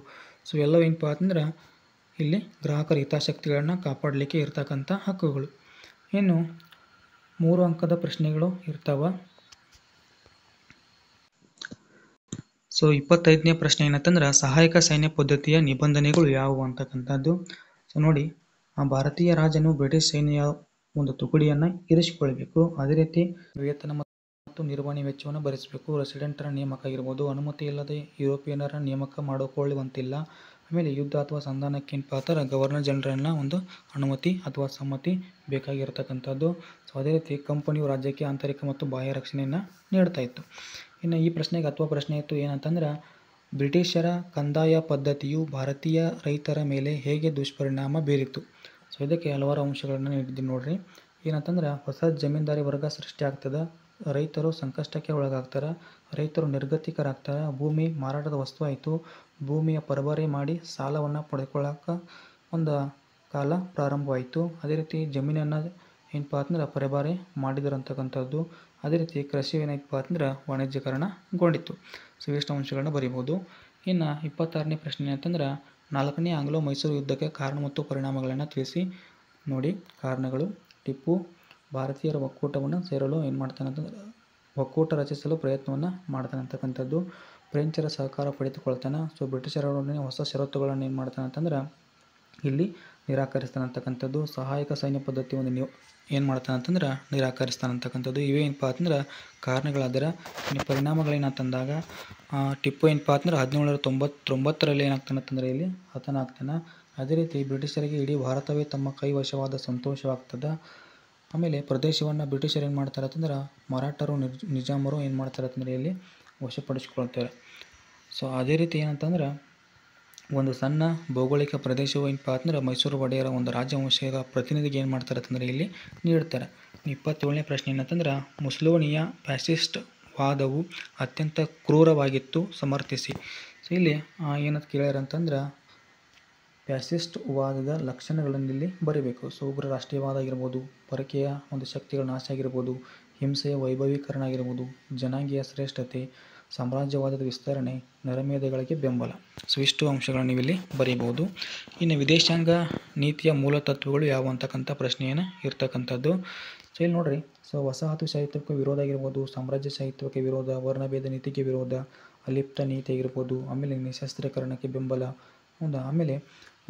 ಸೊ ಎಲ್ಲವೂ ಏನಪ್ಪ ಅಂತಂದ್ರೆ ಇಲ್ಲಿ ಗ್ರಾಹಕರ ಹಿತಾಸಕ್ತಿಗಳನ್ನು ಕಾಪಾಡಲಿಕ್ಕೆ ಇರ್ತಕ್ಕಂಥ ಹಕ್ಕುಗಳು. ಇನ್ನು 3 ಅಂಕದ ಪ್ರಶ್ನೆಗಳು ಇರ್ತಾವ. ಸೊ 25ನೇ ಪ್ರಶ್ನೆ ಏನಂತಂದ್ರೆ ಸಹಾಯಕ ಸೈನ್ಯ ಪದ್ಧತಿಯ ನಿಬಂಧನೆಗಳು ಯಾವುವು ಅಂತಕ್ಕಂಥದ್ದು. ಸೊ ನೋಡಿ, ಆ ಭಾರತೀಯ ರಾಜನು ಬ್ರಿಟಿಷ್ ಸೈನ್ಯ ಒಂದು ತುಕಡಿಯನ್ನು ಇರಿಸಿಕೊಳ್ಬೇಕು. ಅದೇ ರೀತಿ ವೇತನ ಮತ್ತು ನಿರ್ವಹಣೆ ವೆಚ್ಚವನ್ನು ಭರಿಸಬೇಕು. ರೆಸಿಡೆಂಟರ ನೇಮಕ ಆಗಿರ್ಬೋದು, ಅನುಮತಿ ಇಲ್ಲದೆ ಯುರೋಪಿಯನ್ನರ ನೇಮಕ ಮಾಡಿಕೊಳ್ಳುವಂತಿಲ್ಲ. ಆಮೇಲೆ ಯುದ್ಧ ಅಥವಾ ಸಂಧಾನಕ್ಕೆ ಏನಪ್ಪ ಅಂತಾರೆ ಗವರ್ನರ್ ಜನರಲ್ನ ಒಂದು ಅನುಮತಿ ಅಥವಾ ಸಮ್ಮತಿ ಬೇಕಾಗಿರ್ತಕ್ಕಂಥದ್ದು. ಸೊ ಅದೇ ರೀತಿ ಕಂಪನಿಯು ರಾಜ್ಯಕ್ಕೆ ಆಂತರಿಕ ಮತ್ತು ಬಾಹ್ಯ ರಕ್ಷಣೆಯನ್ನು ನೀಡ್ತಾ ಇತ್ತು. ಇನ್ನು ಈ ಪ್ರಶ್ನೆಗೆ ಅಥವಾ ಪ್ರಶ್ನೆ ಇತ್ತು ಏನಂತಂದ್ರೆ ಬ್ರಿಟಿಷರ ಕಂದಾಯ ಪದ್ಧತಿಯು ಭಾರತೀಯ ರೈತರ ಮೇಲೆ ಹೇಗೆ ದುಷ್ಪರಿಣಾಮ ಬೀರಿತು. ಸೊ ಇದಕ್ಕೆ ಹಲವಾರು ಅಂಶಗಳನ್ನು ನೀಡಿದ್ದೀನಿ ನೋಡ್ರಿ. ಏನಂತಂದ್ರೆ ಹೊಸ ಜಮೀನ್ದಾರಿ ವರ್ಗ ಸೃಷ್ಟಿ ಆಗ್ತದೆ, ರೈತರು ಸಂಕಷ್ಟಕ್ಕೆ ಒಳಗಾಗ್ತಾರೆ, ರೈತರು ನಿರ್ಗತಿಕರಾಗ್ತಾರೆ, ಭೂಮಿ ಮಾರಾಟದ ವಸ್ತು ಆಯಿತು, ಭೂಮಿಯ ಪರಬಾರೆ ಮಾಡಿ ಸಾಲವನ್ನು ಪಡೆದುಕೊಳ್ಳೋಕೆ ಒಂದು ಕಾಲ ಪ್ರಾರಂಭವಾಯಿತು. ಅದೇ ರೀತಿ ಜಮೀನನ್ನು ಏನಪ್ಪ ಅಂತಂದ್ರೆ ಪರಬಾರೆ ಮಾಡಿದರಂತಕ್ಕಂಥದ್ದು. ಅದೇ ರೀತಿ ಕೃಷಿ ಏನೈತಪ್ಪ ಅಂತಂದ್ರೆ ವಾಣಿಜ್ಯೀಕರಣಗೊಂಡಿತ್ತು. ಸೊ ಇಷ್ಟು ಅಂಶಗಳನ್ನ ಬರೀಬೋದು. ಇನ್ನು 26ನೇ ಪ್ರಶ್ನೆ ಏನಂತಂದ್ರೆ 4ನೇ ಆಂಗ್ಲೋ ಮೈಸೂರು ಯುದ್ಧಕ್ಕೆ ಕಾರಣ ಮತ್ತು ಪರಿಣಾಮಗಳನ್ನು ತಿಳಿಸಿ. ನೋಡಿ, ಕಾರಣಗಳು: ಟಿಪ್ಪು ಭಾರತೀಯರ ಒಕ್ಕೂಟವನ್ನು ಸೇರಲು ಏನು ಮಾಡ್ತಾನೆ ಅಂತಂದ್ರೆ ಒಕ್ಕೂಟ ರಚಿಸಲು ಪ್ರಯತ್ನವನ್ನು ಮಾಡ್ತಾನೆ ಅಂತಕ್ಕಂಥದ್ದು. ಫ್ರೆಂಚರ ಸಹಕಾರ ಪಡೆದುಕೊಳ್ತಾನೆ. ಸೊ ಬ್ರಿಟಿಷರೊಡನೆ ಹೊಸ ಷರತ್ತುಗಳನ್ನು ಏನು ಮಾಡ್ತಾನೆ ಅಂತಂದ್ರೆ ಇಲ್ಲಿ ನಿರಾಕರಿಸ್ತಾನೆ ಅಂತಕ್ಕಂಥದ್ದು. ಸಹಾಯಕ ಸೈನ್ಯ ಪದ್ಧತಿ ಒಂದು ಏನು ಮಾಡ್ತಾನೆ ಅಂತಂದ್ರೆ ನಿರಾಕರಿಸ್ತಾನೆ ಅಂತಕ್ಕಂಥದ್ದು. ಇವೇನಪ್ಪ ಅಂತಂದ್ರೆ ಕಾರಣಗಳಾದರೆ. ಇನ್ನು ಪರಿಣಾಮಗಳೇನಂತಂದಾಗ ಟಿಪ್ಪು ಏನಪ್ಪ ಅಂತಂದ್ರೆ 1799ರಲ್ಲಿ ಏನಾಗ್ತಾನೆ ಅಂತಂದರೆ ಇಲ್ಲಿ ಹತನಾಗ್ತಾನೆ. ಅದೇ ರೀತಿ ಬ್ರಿಟಿಷರಿಗೆ ಇಡೀ ಭಾರತವೇ ತಮ್ಮ ಕೈವಶವಾದ ಸಂತೋಷವಾಗ್ತದೆ. ಆಮೇಲೆ ಪ್ರದೇಶವನ್ನು ಬ್ರಿಟಿಷರು ಏನು ಮಾಡ್ತಾರೆ ಅಂತಂದ್ರೆ ಮರಾಠರು ನಿಜಾಮರು ಏನು ಮಾಡ್ತಾರೆ ಅಂತಂದರೆ ಇಲ್ಲಿ ವಶಪಡಿಸ್ಕೊಳ್ತಾರೆ. ಸೊ ಅದೇ ರೀತಿ ಏನಂತಂದ್ರೆ ಒಂದು ಸಣ್ಣ ಭೌಗೋಳಿಕ ಪ್ರದೇಶವು ಏನಪ್ಪ ಅಂತಂದ್ರೆ ಮೈಸೂರು ಒಡೆಯರ ಒಂದು ರಾಜವಂಶದ ಪ್ರತಿನಿಧಿಗೆ ಏನು ಮಾಡ್ತಾರೆ ಅಂತಂದರೆ ಇಲ್ಲಿ ನೀಡ್ತಾರೆ. 27ನೇ ಪ್ರಶ್ನೆ ಏನಂತಂದ್ರೆ ಮುಸ್ಸೋಲಿನಿಯ ಫ್ಯಾಸಿಸ್ಟ್ ವಾದವು ಅತ್ಯಂತ ಕ್ರೂರವಾಗಿತ್ತು, ಸಮರ್ಥಿಸಿ. ಸೊ ಇಲ್ಲಿ ಏನಂತ ಕೇಳ್ಯಾರಂತಂದ್ರೆ ಫ್ಯಾಸಿಸ್ಟ್ ವಾದದ ಲಕ್ಷಣಗಳನ್ನು ಇಲ್ಲಿ ಬರೀಬೇಕು. ಸೊ ಉಗ್ರ ರಾಷ್ಟ್ರೀಯವಾದ ಆಗಿರ್ಬೋದು, ಪರಕೀಯ ಒಂದು ಶಕ್ತಿಗಳ ನಾಶ ಆಗಿರ್ಬೋದು, ಹಿಂಸೆಯ ವೈಭವೀಕರಣ ಆಗಿರ್ಬೋದು, ಜನಾಂಗೀಯ ಶ್ರೇಷ್ಠತೆ, ಸಾಮ್ರಾಜ್ಯವಾದದ ವಿಸ್ತರಣೆ, ನರಮೇಧಗಳಿಗೆ ಬೆಂಬಲ. ಸೊ ಇಷ್ಟು ಅಂಶಗಳನ್ನು ನೀವಿಲ್ಲಿ ಬರೀಬಹುದು. ಇನ್ನು ವಿದೇಶಾಂಗ ನೀತಿಯ ಮೂಲ ತತ್ವಗಳು ಯಾವ ಅಂತಕ್ಕಂಥ ಪ್ರಶ್ನೆಯನ್ನು ಇರ್ತಕ್ಕಂಥದ್ದು. ಸೊ ಇಲ್ಲಿ ನೋಡ್ರಿ, ಸೊ ವಸಾಹತು ಸಾಹಿತ್ಯಕ್ಕೆ ವಿರೋಧ ಆಗಿರ್ಬೋದು, ಸಾಮ್ರಾಜ್ಯ ಸಾಹಿತ್ಯಕ್ಕೆ ವಿರೋಧ, ವರ್ಣಭೇದ ನೀತಿಗೆ ವಿರೋಧ, ಅಲಿಪ್ತ ನೀತಿ ಆಗಿರ್ಬೋದು, ಆಮೇಲೆ ನಿಶಸ್ತ್ರೀಕರಣಕ್ಕೆ ಬೆಂಬಲ, ಆಮೇಲೆ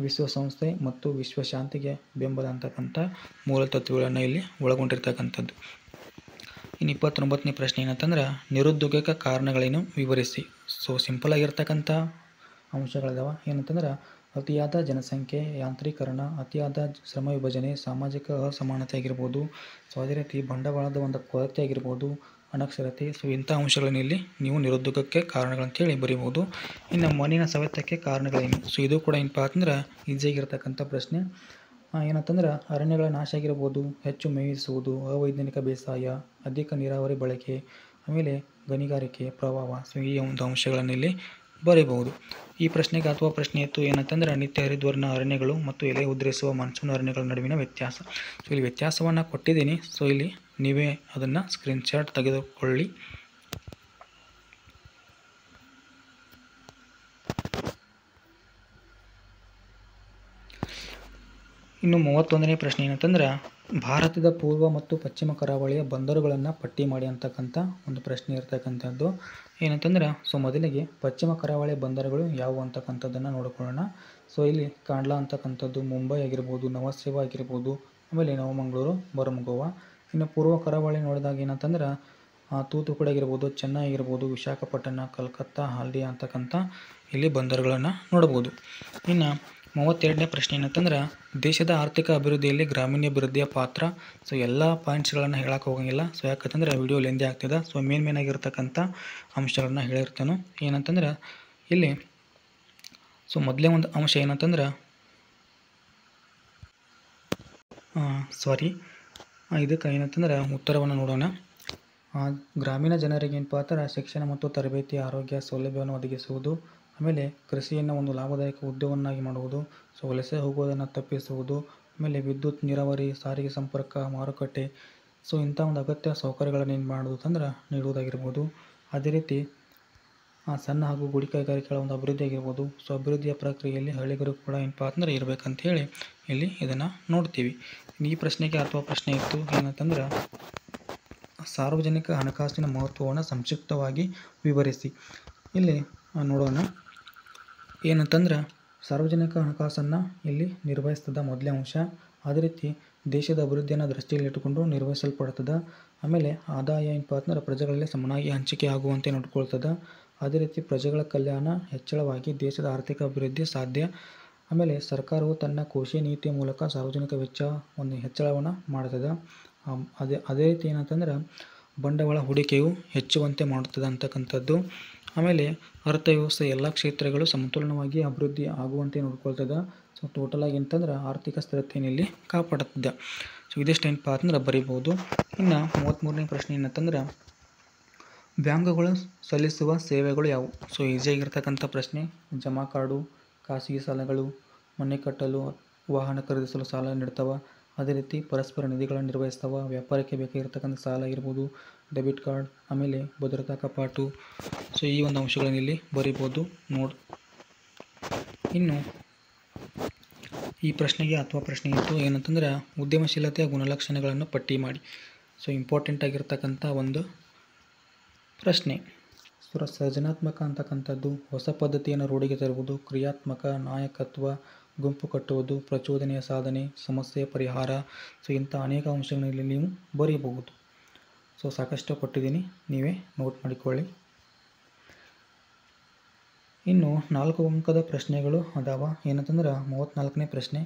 ವಿಶ್ವಸಂಸ್ಥೆ ಮತ್ತು ವಿಶ್ವಶಾಂತಿಗೆ ಬೆಂಬಲ ಅಂತಕ್ಕಂಥ ಮೂಲ ತತ್ವಗಳನ್ನು ಇಲ್ಲಿ ಒಳಗೊಂಡಿರ್ತಕ್ಕಂಥದ್ದು. ಇನ್ನು 29ನೇ ಪ್ರಶ್ನೆ ಏನಂತಂದ್ರೆ ನಿರುದ್ಯೋಗಕ್ಕೆ ಕಾರಣಗಳೇನು ವಿವರಿಸಿ. ಸೊ ಸಿಂಪಲ್ ಆಗಿರ್ತಕ್ಕಂಥ ಅಂಶಗಳಿದಾವೆ. ಏನಂತಂದ್ರೆ ಅತಿಯಾದ ಜನಸಂಖ್ಯೆ, ಯಾಂತ್ರೀಕರಣ, ಅತಿಯಾದ ಶ್ರಮ ವಿಭಜನೆ, ಸಾಮಾಜಿಕ ಅಸಮಾನತೆ ಆಗಿರ್ಬೋದು. ಸೊ ಅದೇ ರೀತಿ ಬಂಡವಾಳದ ಒಂದು ಕೊರತೆ ಆಗಿರ್ಬೋದು, ಅನಕ್ಷರತೆ. ಸೊ ಇಂಥ ಅಂಶಗಳನ್ನು ಇಲ್ಲಿ ನೀವು ನಿರುದ್ಯೋಗಕ್ಕೆ ಕಾರಣಗಳಂತೇಳಿ ಬರೀಬೋದು. ಇನ್ನು ಮಣ್ಣಿನ ಸವೆತಕ್ಕೆ ಕಾರಣಗಳೇನು. ಸೊ ಇದು ಕೂಡ ಏನಪ್ಪ ಅಂತಂದ್ರೆ ಈಸಿಯಾಗಿರ್ತಕ್ಕಂಥ ಪ್ರಶ್ನೆ. ಏನಂತಂದ್ರೆ ಅರಣ್ಯಗಳ ನಾಶ ಆಗಿರ್ಬೋದು, ಹೆಚ್ಚು ಮೇಯಿಸುವುದು, ಅವೈಜ್ಞಾನಿಕ ಬೇಸಾಯ, ಅಧಿಕ ನೀರಾವರಿ ಬಳಕೆ, ಆಮೇಲೆ ಗಣಿಗಾರಿಕೆ, ಪ್ರವಾಹ. ಸೊ ಈ ಒಂದು ಅಂಶಗಳನ್ನು ಇಲ್ಲಿ ಬರೀಬಹುದು. ಈ ಪ್ರಶ್ನೆಗೆ ಅಥವಾ ಪ್ರಶ್ನೆ ಇತ್ತು ಏನಂತಂದ್ರೆ ನಿತ್ಯ ಹರಿದ್ವರ್ಣ ಅರಣ್ಯಗಳು ಮತ್ತು ಎಲೆ ಉದುರಿಸುವ ಮಾನ್ಸೂನ್ ಅರಣ್ಯಗಳ ನಡುವಿನ ವ್ಯತ್ಯಾಸ. ಸೊ ಇಲ್ಲಿ ವ್ಯತ್ಯಾಸವನ್ನು ಕೊಟ್ಟಿದ್ದೀನಿ. ಸೊ ಇಲ್ಲಿ ನೀವೇ ಅದನ್ನು ಸ್ಕ್ರೀನ್ಶಾಟ್ ತೆಗೆದುಕೊಳ್ಳಿ. ಇನ್ನು 31ನೇ ಪ್ರಶ್ನೆ ಏನಂತಂದ್ರೆ ಭಾರತದ ಪೂರ್ವ ಮತ್ತು ಪಶ್ಚಿಮ ಕರಾವಳಿಯ ಬಂದರುಗಳನ್ನು ಪಟ್ಟಿ ಮಾಡಿ ಅಂತಕ್ಕಂಥ ಒಂದು ಪ್ರಶ್ನೆ ಇರ್ತಕ್ಕಂಥದ್ದು. ಏನಂತಂದ್ರೆ ಸೊ ಮೊದಲಿಗೆ ಪಶ್ಚಿಮ ಕರಾವಳಿಯ ಬಂದರುಗಳು ಯಾವುವು ಅಂತಕ್ಕಂಥದ್ದನ್ನು ನೋಡಿಕೊಳ್ಳೋಣ. ಸೊ ಇಲ್ಲಿ ಕಾಂಡ್ಲಾ ಅಂತಕ್ಕಂಥದ್ದು, ಮುಂಬೈ ಆಗಿರ್ಬೋದು, ನವಸೇವಾ ಆಗಿರ್ಬೋದು, ಆಮೇಲೆ ನವಮಂಗಳೂರು, ಬರ್ಮಗೋವಾ. ಇನ್ನು ಪೂರ್ವ ಕರಾವಳಿ ನೋಡಿದಾಗ ಏನಂತಂದ್ರೆ ತೂತುಕುಡಿ ಆಗಿರ್ಬೋದು, ಚೆನ್ನೈ ಆಗಿರ್ಬೋದು, ವಿಶಾಖಪಟ್ಟಣ, ಕಲ್ಕತ್ತಾ, ಹಾಲ್ದಿಯಾ ಅಂತಕ್ಕಂಥ ಇಲ್ಲಿ ಬಂದರುಗಳನ್ನು ನೋಡ್ಬೋದು. ಇನ್ನು 32ನೇ ಪ್ರಶ್ನೆ ಏನಂತಂದ್ರೆ ದೇಶದ ಆರ್ಥಿಕ ಅಭಿವೃದ್ಧಿಯಲ್ಲಿ ಗ್ರಾಮೀಣಾಭಿವೃದ್ಧಿಯ ಪಾತ್ರ. ಸೊ ಎಲ್ಲ ಪಾಯಿಂಟ್ಸ್ಗಳನ್ನು ಹೇಳಕ್ಕೆ ಹೋಗಂಗಿಲ್ಲ. ಸೊ ಯಾಕಂತಂದ್ರೆ ವಿಡಿಯೋ ಲೆಂದಿ ಆಗ್ತದೆ. ಸೊ ಮೇನ್ ಆಗಿರ್ತಕ್ಕಂಥ ಅಂಶಗಳನ್ನ ಹೇಳಿರ್ತೇನೆ. ಏನಂತಂದ್ರೆ ಇಲ್ಲಿ ಮೊದಲೇ ಒಂದು ಅಂಶ ಏನಂತಂದ್ರೆ ಇದಕ್ಕೆ ಏನಂತಂದ್ರೆ ಉತ್ತರವನ್ನು ನೋಡೋಣ. ಗ್ರಾಮೀಣ ಜನರಿಗೆ ಏನಪ್ಪ ಅಂದ್ರೆ ಶಿಕ್ಷಣ ಮತ್ತು ತರಬೇತಿ, ಆರೋಗ್ಯ ಸೌಲಭ್ಯವನ್ನು ಒದಗಿಸುವುದು, ಆಮೇಲೆ ಕೃಷಿಯನ್ನು ಒಂದು ಲಾಭದಾಯಕ ಉದ್ಯೋಗವನ್ನಾಗಿ ಮಾಡುವುದು, ಸೊ ವಲಸೆ ಹೋಗುವುದನ್ನು ತಪ್ಪಿಸುವುದು, ಆಮೇಲೆ ವಿದ್ಯುತ್, ನೀರಾವರಿ, ಸಾರಿಗೆ ಸಂಪರ್ಕ, ಮಾರುಕಟ್ಟೆ, ಸೊ ಇಂಥ ಒಂದು ಅಗತ್ಯ ಸೌಕರ್ಯಗಳನ್ನು ಏನು ಮಾಡೋದು ಅಂದ್ರೆ ನೀಡುವುದಾಗಿರ್ಬೋದು. ಅದೇ ರೀತಿ ಸಣ್ಣ ಹಾಗೂ ಗುಡಿ ಕೈಗಾರಿಕೆಗಳ ಒಂದು ಅಭಿವೃದ್ಧಿ ಆಗಿರ್ಬೋದು. ಸೊ ಅಭಿವೃದ್ಧಿಯ ಪ್ರಕ್ರಿಯೆಯಲ್ಲಿ ಹಳ್ಳಿಗರು ಕೂಡ ಏನಪ್ಪ ಅಂದ್ರೆ ಇರಬೇಕಂತ ಹೇಳಿ ಇಲ್ಲಿ ಇದನ್ನು ನೋಡ್ತೀವಿ. ಈ ಪ್ರಶ್ನೆಗೆ ಅಥವಾ ಪ್ರಶ್ನೆ ಇತ್ತು ಏನಂತಂದ್ರೆ ಸಾರ್ವಜನಿಕ ಹಣಕಾಸಿನ ಮಹತ್ವವನ್ನು ಸಂಕ್ಷಿಪ್ತವಾಗಿ ವಿವರಿಸಿ. ಇಲ್ಲಿ ನೋಡೋಣ. ಏನಂತಂದ್ರೆ ಸಾರ್ವಜನಿಕ ಹಣಕಾಸನ್ನು ಇಲ್ಲಿ ನಿರ್ವಹಿಸ್ತದ ಮೊದಲೇ ಅಂಶ. ಅದೇ ರೀತಿ ದೇಶದ ಅಭಿವೃದ್ಧಿಯನ್ನು ದೃಷ್ಟಿಯಲ್ಲಿಟ್ಟುಕೊಂಡು ನಿರ್ವಹಿಸಲ್ಪಡ್ತದೆ. ಆಮೇಲೆ ಆದಾಯ ಏನಪ್ಪ ಅಂದ್ರೆ ಪ್ರಜೆಗಳಲ್ಲಿ ಸಮನಾಗಿ ಹಂಚಿಕೆ ಆಗುವಂತೆ ನೋಡ್ಕೊಳ್ತದೆ. ಅದೇ ರೀತಿ ಪ್ರಜೆಗಳ ಕಲ್ಯಾಣ ಹೆಚ್ಚಳವಾಗಿ ದೇಶದ ಆರ್ಥಿಕ ಅಭಿವೃದ್ಧಿ ಸಾಧ್ಯ. ಆಮೇಲೆ ಸರ್ಕಾರವು ತನ್ನ ಕೋಶೀಯ ನೀತಿಯ ಮೂಲಕ ಸಾರ್ವಜನಿಕ ವೆಚ್ಚ ಒಂದು ಹೆಚ್ಚಳವನ್ನು ಮಾಡ್ತದೆ. ಅದೇ ರೀತಿ ಏನಂತಂದ್ರೆ ಬಂಡವಾಳ ಹೂಡಿಕೆಯು ಹೆಚ್ಚುವಂತೆ ಮಾಡುತ್ತದೆ ಅಂತಕ್ಕಂಥದ್ದು. ಆಮೇಲೆ ಅರ್ಥವ್ಯವಸ್ಥೆ ಎಲ್ಲ ಕ್ಷೇತ್ರಗಳು ಸಮತೋಲನವಾಗಿ ಅಭಿವೃದ್ಧಿ ಆಗುವಂತೆ ನೋಡ್ಕೊಳ್ತದೆ. ಸೊ ಟೋಟಲಾಗಿ ಏನಂತಂದ್ರೆ ಆರ್ಥಿಕ ಸ್ಥಿರತೆಯನ್ನು ಇಲ್ಲಿ ಕಾಪಾಡುತ್ತದೆ. ಸೊ ಇದಿಷ್ಟು ಏನಪ್ಪ ಅಂದ್ರೆ ಬರಿಬೋದು. ಇನ್ನು 33ನೇ ಪ್ರಶ್ನೆ ಏನಂತಂದ್ರೆ ಬ್ಯಾಂಕುಗಳು ಸಲ್ಲಿಸುವ ಸೇವೆಗಳು ಯಾವುವು. ಸೊ ಈಸಿಯಾಗಿರ್ತಕ್ಕಂಥ ಪ್ರಶ್ನೆ. ಜಮಾ ಕಾರ್ಡು, ಖಾಸಗಿ ಸಾಲಗಳು, ಮನೆ ಕಟ್ಟಲು, ವಾಹನ ಖರೀದಿಸಲು ಸಾಲ ನೀಡ್ತವೆ. ಅದೇ ರೀತಿ ಪರಸ್ಪರ ನಿಧಿಗಳನ್ನು ನಿರ್ವಹಿಸ್ತವೆ. ವ್ಯಾಪಾರಕ್ಕೆ ಬೇಕಾಗಿರ್ತಕ್ಕಂಥ ಸಾಲ ಇರ್ಬೋದು, ಡೆಬಿಟ್ ಕಾರ್ಡ್, ಆಮೇಲೆ ಭದ್ರತಾ ಕಪಾಟು. ಸೊ ಈ ಒಂದು ಅಂಶಗಳನ್ನು ಇಲ್ಲಿ ಬರಿಬೋದು. ಇನ್ನು ಈ ಪ್ರಶ್ನೆಗೆ ಅಥವಾ ಪ್ರಶ್ನೆ ಇತ್ತು ಏನಂತಂದ್ರೆ ಉದ್ಯಮಶೀಲತೆಯ ಗುಣಲಕ್ಷಣಗಳನ್ನು ಪಟ್ಟಿ ಮಾಡಿ. ಸೊ ಇಂಪಾರ್ಟೆಂಟ್ ಆಗಿರ್ತಕ್ಕಂಥ ಒಂದು ಪ್ರಶ್ನೆ. ಸೃಜನಾತ್ಮಕ ಅಂತಕ್ಕಂಥದ್ದು ಹೊಸ ಪದ್ಧತಿಯನ್ನು ರೂಢಿಗೆ ತರುವುದು, ಕ್ರಿಯಾತ್ಮಕ, ನಾಯಕತ್ವ, ಗುಂಪು ಕಟ್ಟುವುದು, ಪ್ರಚೋದನೆಯ ಸಾಧನೆ, ಸಮಸ್ಯೆ ಪರಿಹಾರ. ಸೊ ಇಂಥ ಅನೇಕ ಅಂಶಗಳಲ್ಲಿ ನೀವು ಬರೀಬಹುದು. ಸೊ ಸಾಕಷ್ಟು ಕೊಟ್ಟಿದ್ದೀನಿ, ನೀವೇ ನೋಟ್ ಮಾಡಿಕೊಳ್ಳಿ. ಇನ್ನು 4 ಅಂಕದ ಪ್ರಶ್ನೆಗಳು ಅದಾವ. ಏನಂತಂದ್ರೆ 34ನೇ ಪ್ರಶ್ನೆ.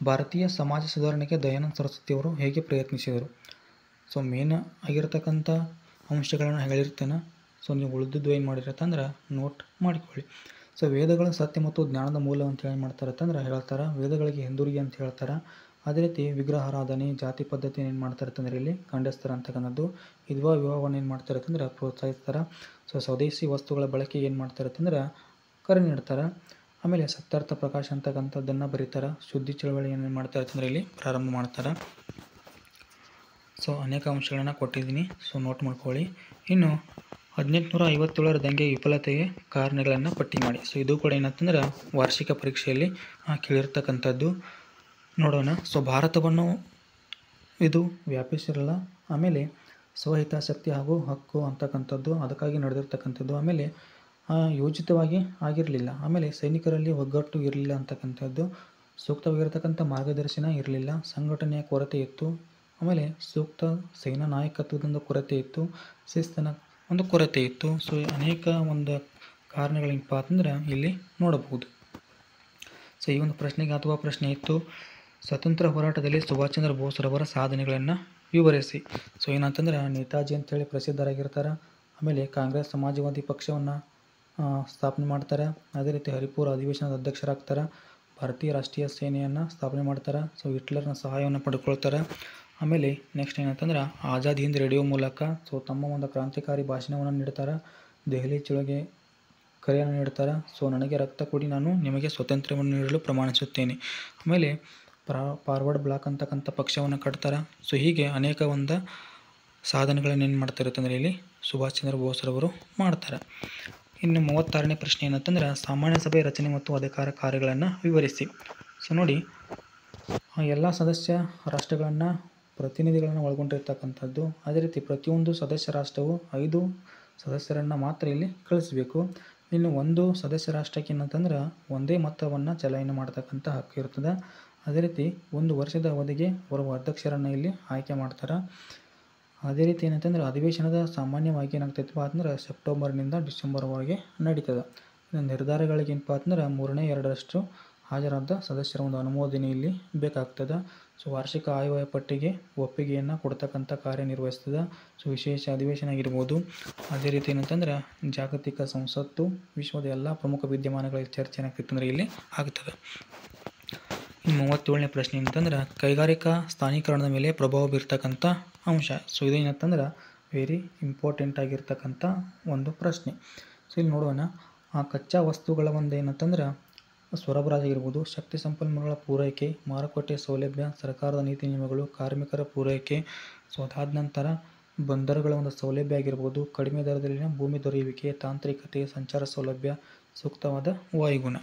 ಭಾರತೀಯ ಸಮಾಜ ಸುಧಾರಣೆಗೆ ದಯಾನಂದ ಸರಸ್ವತಿಯವರು ಹೇಗೆ ಪ್ರಯತ್ನಿಸಿದರು. ಸೊ ಮೇನ್ ಆಗಿರ್ತಕ್ಕಂಥ ಅಂಶಗಳನ್ನು ಹೇಳಿರ್ತೇನೆ. ಸೊ ನೀವು ಉಳಿದಿದ್ದು ಏನು ಮಾಡಿರತ್ತಂದ್ರೆ ನೋಟ್ ಮಾಡಿಕೊಳ್ಳಿ. ಸೊ ವೇದಗಳ ಸತ್ಯ ಮತ್ತು ಜ್ಞಾನದ ಮೂಲ ಅಂತ ಹೇಳಿ ಮಾಡ್ತಾರತ್ತಂದ್ರೆ ಹೇಳ್ತಾರೆ. ವೇದಗಳಿಗೆ ಹಿಂದಿರುಗಿ ಅಂತ ಹೇಳ್ತಾರೆ. ಅದೇ ರೀತಿ ವಿಗ್ರಹಾರಾಧನೆ, ಜಾತಿ ಪದ್ಧತಿ ಏನು ಮಾಡ್ತಾರತ್ತಂದ್ರೆ ಇಲ್ಲಿ ಖಂಡಿಸ್ತಾರೆ ಅಂತಕ್ಕಂಥದ್ದು. ವಿವಾಹವನ್ನು ಏನು ಮಾಡ್ತಾರತ್ತಂದ್ರೆ ಪ್ರೋತ್ಸಾಹಿಸ್ತಾರೆ. ಸೊ ಸ್ವದೇಶಿ ವಸ್ತುಗಳ ಬಳಕೆಗೆ ಏನು ಮಾಡ್ತಾರತ್ತಂದ್ರೆ ಕರೆ ನೀಡ್ತಾರೆ. ಆಮೇಲೆ ಸತ್ಯಾರ್ಥ ಪ್ರಕಾಶ ಅಂತಕ್ಕಂಥದ್ದನ್ನು ಬರೀತಾರೆ. ಶುದ್ಧಿ ಚಳವಳಿ ಏನು ಮಾಡ್ತಾರತ್ತಂದ್ರೆ ಇಲ್ಲಿ ಪ್ರಾರಂಭ ಮಾಡ್ತಾರೆ. ಸೊ ಅನೇಕ ಅಂಶಗಳನ್ನು ಕೊಟ್ಟಿದ್ದೀನಿ. ಸೊ ನೋಟ್ ಮಾಡ್ಕೊಳ್ಳಿ. ಇನ್ನು 1857 ದಂಗೆ ವಿಫಲತೆಗೆ ಕಾರಣಗಳನ್ನು ಪಟ್ಟಿ ಮಾಡಿ. ಸೊ ಇದು ಕೂಡ ಏನಂತಂದ್ರೆ ವಾರ್ಷಿಕ ಪರೀಕ್ಷೆಯಲ್ಲಿ ಕೇಳಿರ್ತಕ್ಕಂಥದ್ದು. ನೋಡೋಣ. ಸೊ ಭಾರತವನ್ನು ಇದು ವ್ಯಾಪಿಸಿರಲ್ಲ. ಆಮೇಲೆ ಸ್ವಹಿತಾಸಕ್ತಿ ಹಾಗೂ ಹಕ್ಕು ಅಂತಕ್ಕಂಥದ್ದು ಅದಕ್ಕಾಗಿ ನಡೆದಿರ್ತಕ್ಕಂಥದ್ದು. ಆಮೇಲೆ ಯೋಜಿತವಾಗಿ ಆಗಿರಲಿಲ್ಲ. ಆಮೇಲೆ ಸೈನಿಕರಲ್ಲಿ ಒಗ್ಗಟ್ಟು ಇರಲಿಲ್ಲ ಅಂತಕ್ಕಂಥದ್ದು. ಸೂಕ್ತವಾಗಿರ್ತಕ್ಕಂಥ ಮಾರ್ಗದರ್ಶನ ಇರಲಿಲ್ಲ. ಸಂಘಟನೆಯ ಕೊರತೆ ಇತ್ತು. ಆಮೇಲೆ ಸೂಕ್ತ ಸೇನಾ ನಾಯಕತ್ವದ ಕೊರತೆ ಇತ್ತು. ಶಿಸ್ತಿನ ಒಂದು ಕೊರತೆ ಇತ್ತು. ಸೊ ಅನೇಕ ಒಂದು ಕಾರಣಗಳೇನಪ್ಪ ಅಂತಂದ್ರೆ ಇಲ್ಲಿ ನೋಡಬಹುದು. ಸೊ ಈ ಒಂದು ಪ್ರಶ್ನೆಗೆ ಅಥವಾ ಪ್ರಶ್ನೆ ಇತ್ತು ಸ್ವತಂತ್ರ ಹೋರಾಟದಲ್ಲಿ ಸುಭಾಷ್ ಚಂದ್ರ ಬೋಸ್ರವರ ಸಾಧನೆಗಳನ್ನು ವಿವರಿಸಿ. ಸೊ ಏನಂತಂದ್ರೆ ನೇತಾಜಿ ಅಂತೇಳಿ ಪ್ರಸಿದ್ಧರಾಗಿರ್ತಾರೆ. ಆಮೇಲೆ ಕಾಂಗ್ರೆಸ್ ಸಮಾಜವಾದಿ ಪಕ್ಷವನ್ನು ಸ್ಥಾಪನೆ ಮಾಡ್ತಾರೆ. ಅದೇ ರೀತಿ ಹರಿಪುರ ಅಧಿವೇಶನದ ಅಧ್ಯಕ್ಷರಾಗ್ತಾರೆ. ಭಾರತೀಯ ರಾಷ್ಟ್ರೀಯ ಸೇನೆಯನ್ನು ಸ್ಥಾಪನೆ ಮಾಡ್ತಾರೆ. ಸೊ ಹಿಟ್ಲರ್ನ ಸಹಾಯವನ್ನು ಪಡ್ಕೊಳ್ತಾರೆ. ಆಮೇಲೆ ನೆಕ್ಸ್ಟ್ ಏನಂತಂದ್ರೆ ಆಜಾದ್ ಹಿಂದ್ ರೇಡಿಯೋ ಮೂಲಕ ಸೊ ತಮ್ಮ ಒಂದು ಕ್ರಾಂತಿಕಾರಿ ಭಾಷಣವನ್ನು ನೀಡ್ತಾರೆ. ದೆಹಲಿ ಚಳುವಳಿಗೆ ಕರೆಯನ್ನು ನೀಡ್ತಾರೆ. ಸೊ ನನಗೆ ರಕ್ತ ಕೊಡಿ, ನಾನು ನಿಮಗೆ ಸ್ವಾತಂತ್ರ್ಯವನ್ನು ನೀಡಲು ಪ್ರಮಾಣಿಸುತ್ತೇನೆ. ಆಮೇಲೆ ಫಾರ್ವರ್ಡ್ ಬ್ಲಾಕ್ ಅಂತಕ್ಕಂಥ ಪಕ್ಷವನ್ನು ಕಟ್ತಾರೆ. ಸೊ ಹೀಗೆ ಅನೇಕ ಒಂದು ಸಾಧನೆಗಳನ್ನು ಏನು ಮಾಡ್ತಾರಂತಂದರೆ ಇಲ್ಲಿ ಸುಭಾಷ್ ಚಂದ್ರ ಬೋಸ್ರವರು ಮಾಡ್ತಾರೆ. ಇನ್ನು 36ನೇ ಪ್ರಶ್ನೆ ಏನಂತಂದ್ರೆ ಸಾಮಾನ್ಯ ಸಭೆ ರಚನೆ ಮತ್ತು ಅಧಿಕಾರ ಕಾರ್ಯಗಳನ್ನು ವಿವರಿಸಿ. ಸೊ ನೋಡಿ, ಎಲ್ಲ ಸದಸ್ಯ ರಾಷ್ಟ್ರಗಳನ್ನು ಪ್ರತಿನಿಧಿಗಳನ್ನು ಒಳಗೊಂಡಿರ್ತಕ್ಕಂಥದ್ದು. ಅದೇ ರೀತಿ ಪ್ರತಿಯೊಂದು ಸದಸ್ಯ ರಾಷ್ಟ್ರವು 5 ಸದಸ್ಯರನ್ನು ಮಾತ್ರ ಇಲ್ಲಿ ಕಳಿಸಬೇಕು. ಇನ್ನು ಒಂದು ಸದಸ್ಯ ರಾಷ್ಟ್ರಕ್ಕೆ ಏನಂತಂದ್ರೆ ಒಂದೇ ಮೊತ್ತವನ್ನು ಚಲಾವಣೆ ಮಾಡ್ತಕ್ಕಂಥ ಹಕ್ಕು ಇರ್ತದೆ. ಅದೇ ರೀತಿ 1 ವರ್ಷದ ಅವಧಿಗೆ ಅವರ ಅಧ್ಯಕ್ಷರನ್ನು ಇಲ್ಲಿ ಆಯ್ಕೆ ಮಾಡ್ತಾರೆ. ಅದೇ ರೀತಿ ಏನಂತಂದ್ರೆ ಅಧಿವೇಶನದ ಸಾಮಾನ್ಯವಾಗಿ ಏನಾಗ್ತೈತಪ್ಪ ಅಂದ್ರೆ ಸೆಪ್ಟೆಂಬರ್ನಿಂದ ಡಿಸೆಂಬರ್ವರೆಗೆ ನಡೀತದೆ. ನಿರ್ಧಾರಗಳಿಗೆ ಏನಪ್ಪ ಅಂತಂದ್ರೆ 3/2 ಹಾಜರಾದ ಸದಸ್ಯರ ಒಂದು ಅನುಮೋದನೆ ಇಲ್ಲಿ ಬೇಕಾಗ್ತದೆ. ಸೊ ವಾರ್ಷಿಕ ಆಯವ್ಯಯ ಪಟ್ಟಿಗೆ ಒಪ್ಪಿಗೆಯನ್ನು ಕೊಡ್ತಕ್ಕಂಥ ಕಾರ್ಯನಿರ್ವಹಿಸ್ತದೆ. ಸೊ ವಿಶೇಷ ಅಧಿವೇಶನ ಆಗಿರ್ಬೋದು. ಅದೇ ರೀತಿ ಏನಂತಂದ್ರೆ ಜಾಗತಿಕ ಸಂಸತ್ತು, ವಿಶ್ವದ ಎಲ್ಲ ಪ್ರಮುಖ ವಿದ್ಯಮಾನಗಳ ಚರ್ಚೆ ಏನಾಗ್ತೈತೆ ಅಂದರೆ ಇಲ್ಲಿ ಆಗ್ತದೆ. ಇನ್ನು 37ನೇ ಪ್ರಶ್ನೆ ಏನಂತಂದ್ರೆ ಕೈಗಾರಿಕಾ ಸ್ಥಾನೀಕರಣದ ಮೇಲೆ ಪ್ರಭಾವ ಬೀರ್ತಕ್ಕಂಥ ಅಂಶ. ಸೊ ಇದೇನಂತಂದ್ರೆ ವೆರಿ ಇಂಪಾರ್ಟೆಂಟ್ ಆಗಿರ್ತಕ್ಕಂಥ ಒಂದು ಪ್ರಶ್ನೆ. ಸೊ ಇಲ್ಲಿ ನೋಡೋಣ, ಆ ಕಚ್ಚಾ ವಸ್ತುಗಳ ಒಂದು ಏನಂತಂದ್ರೆ ಸರಬರಾಜಾಗಿರ್ಬೋದು, ಶಕ್ತಿ ಸಂಪನ್ಮೂಲಗಳ ಪೂರೈಕೆ, ಮಾರುಕಟ್ಟೆ ಸೌಲಭ್ಯ, ಸರ್ಕಾರದ ನೀತಿ ನಿಯಮಗಳು, ಕಾರ್ಮಿಕರ ಪೂರೈಕೆ. ಸೊ ಅದಾದ ನಂತರ ಬಂದರುಗಳ ಒಂದು ಸೌಲಭ್ಯ ಆಗಿರ್ಬೋದು, ಕಡಿಮೆ ದರದಲ್ಲಿನ ಭೂಮಿ ದೊರೆಯುವಿಕೆ, ತಾಂತ್ರಿಕತೆ, ಸಂಚಾರ ಸೌಲಭ್ಯ, ಸೂಕ್ತವಾದ ವಾಯುಗುಣ.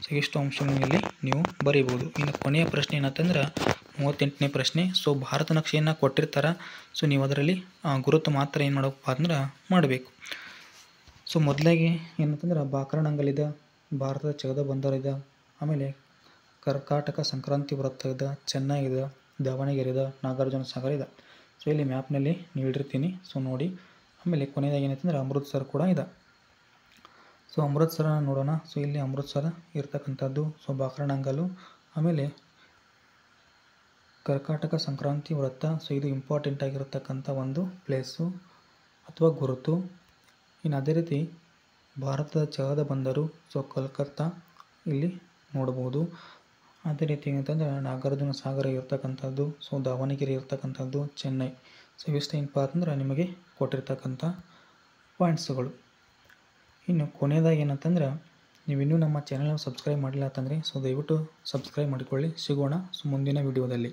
ಸೊ ಇಷ್ಟು ಅಂಶಗಳಲ್ಲಿ ನೀವು ಬರೀಬೋದು. ಇನ್ನು ಕೊನೆಯ ಪ್ರಶ್ನೆ ಏನಂತಂದ್ರೆ 38ನೇ ಪ್ರಶ್ನೆ. ಸೊ ಭಾರತ ನಕ್ಷೆಯನ್ನು ಕೊಟ್ಟಿರ್ತಾರೆ. ಸೊ ನೀವು ಅದರಲ್ಲಿ ಗುರುತು ಮಾತ್ರ ಏನು ಮಾಡಬೇಕಪ್ಪ ಅಂದ್ರೆ ಮಾಡಬೇಕು. ಸೊ ಮೊದಲಾಗಿ ಏನಂತಂದ್ರೆ ಬಾಕ್ರಾನಂಗಲ್ ಭಾರತದ ಚಗದ ಬಂದರು ಇದೆ, ಆಮೇಲೆ ಕರ್ಕಾಟಕ ಸಂಕ್ರಾಂತಿ ವೃತ್ತ ಇದೆ, ಚೆನ್ನೈ ಇದೆ, ದಾವಣಗೆರೆ ಇದೆ, ನಾಗಾರ್ಜುನ ಸಾಗರ್ ಇದೆ. ಸೊ ಇಲ್ಲಿ ಮ್ಯಾಪ್ನಲ್ಲಿ ನೀಡಿರ್ತೀನಿ, ಸೊ ನೋಡಿ. ಆಮೇಲೆ ಕೊನೆಯದಾಗಿ ಏನಂತಂದ್ರೆ ಅಮೃತ್ಸರ್ ಕೂಡ ಇದೆ. ಸೊ ಅಮೃತ್ಸರ ನೋಡೋಣ. ಸೊ ಇಲ್ಲಿ ಅಮೃತ್ಸರ ಇರ್ತಕ್ಕಂಥದ್ದು. ಸೊ ಬಾಕ್ರಾನಂಗಲು, ಆಮೇಲೆ ಕರ್ಕಾಟಕ ಸಂಕ್ರಾಂತಿ ವೃತ್ತ. ಸೊ ಇದು ಇಂಪಾರ್ಟೆಂಟ್ ಆಗಿರತಕ್ಕಂಥ ಒಂದು ಪ್ಲೇಸು ಅಥವಾ ಗುರುತು. ಇನ್ನು ಅದೇ ರೀತಿ ಭಾರತದ ಚಹದ ಬಂದರು. ಸೊ ಕೋಲ್ಕತ್ತಾ ಇಲ್ಲಿ ನೋಡ್ಬೋದು. ಅದೇ ರೀತಿ ಏನಂತಂದರೆ ನಾಗಾರ್ಜುನ ಸಾಗರ ಇರ್ತಕ್ಕಂಥದ್ದು. ಸೊ ದಾವಣಗೆರೆ ಇರ್ತಕ್ಕಂಥದ್ದು, ಚೆನ್ನೈ. ಸೊ ಇಷ್ಟು ಏನಪ್ಪ ಅಂತಂದ್ರೆ ನಿಮಗೆ ಕೊಟ್ಟಿರ್ತಕ್ಕಂಥ ಪಾಯಿಂಟ್ಸ್ಗಳು. ಇನ್ನು ಕೊನೆಯದಾಗಿ ಏನಂತಂದ್ರೆ ನೀವಿನ್ನೂ ನಮ್ಮ ಚಾನಲ್ನ ಸಬ್ಸ್ಕ್ರೈಬ್ ಮಾಡಿಲ್ಲ ಅಂತಂದರೆ ಸೊ ದಯವಿಟ್ಟು ಸಬ್ಸ್ಕ್ರೈಬ್ ಮಾಡಿಕೊಳ್ಳಿ. ಸಿಗೋಣ ಸೊ ಮುಂದಿನ ವಿಡಿಯೋದಲ್ಲಿ.